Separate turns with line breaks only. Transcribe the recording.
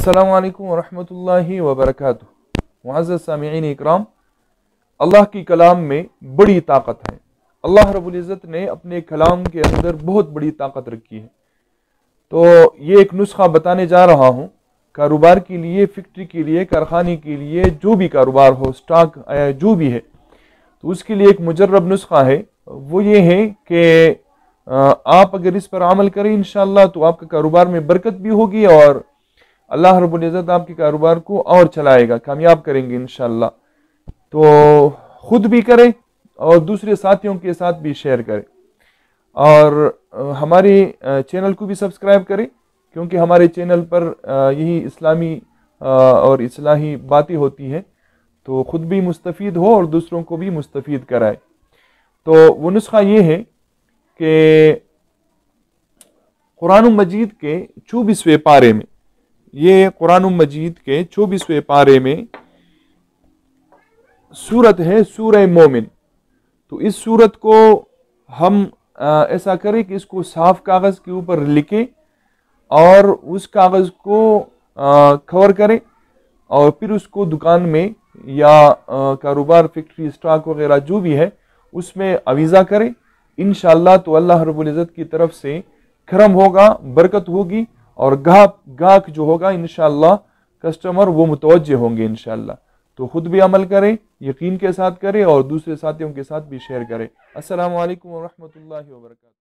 अस्सलामु अलैकुम वरहमतुल्लाहि वबरकातुहू। मुअज़्ज़ज़ सामिईन इकराम, अल्लाह की कलाम में बड़ी ताकत है। अल्लाह रब्बुल इज़्ज़त ने अपने कलाम के अंदर बहुत बड़ी ताकत रखी है। तो ये एक नुस्खा बताने जा रहा हूँ कारोबार के लिए, फैक्ट्री के लिए, कारखाने के लिए, जो भी कारोबार हो, स्टॉक जो भी है, तो उसके लिए एक मुजर्रब नुस्खा है। वो ये है कि आप अगर इस पर अमल करें इंशाअल्लाह तो आपका कारोबार में बरकत भी होगी और अल्लाह रब्बुल इज़्ज़त आपके कारोबार को और चलाएगा, कामयाब करेंगे इंशाअल्लाह। तो खुद भी करें और दूसरे साथियों के साथ भी शेयर करें और हमारे चैनल को भी सब्सक्राइब करें, क्योंकि हमारे चैनल पर यही इस्लामी और इस्लाही बातें होती हैं, तो खुद भी मुस्तफ़ीद हो और दूसरों को भी मुस्तफ़ीद कराए। तो वो नुस्खा ये है कि कुरान मजीद के 24वें पारे में, ये कुरान मजीद के 24वें पारे में सूरत है सूरह मोमिन। तो इस सूरत को हम ऐसा करें कि इसको साफ कागज़ के ऊपर लिखें और उस कागज़ को कवर करें और फिर उसको दुकान में या कारोबार, फैक्ट्री, स्टॉक वगैरह जो भी है उसमें अवीज़ा करें। इंशाअल्लाह तो अल्लाह रब्बुल इज़्ज़त की तरफ से करम होगा, बरकत होगी और गाहक जो होगा इंशाअल्लाह, कस्टमर वो मुतवज्जे होंगे इंशाअल्लाह। तो खुद भी अमल करें, यकीन के साथ करें और दूसरे साथियों के साथ भी शेयर करें। अस्सलामु अलैकुम व रहमतुल्लाहि व बरकातुहू।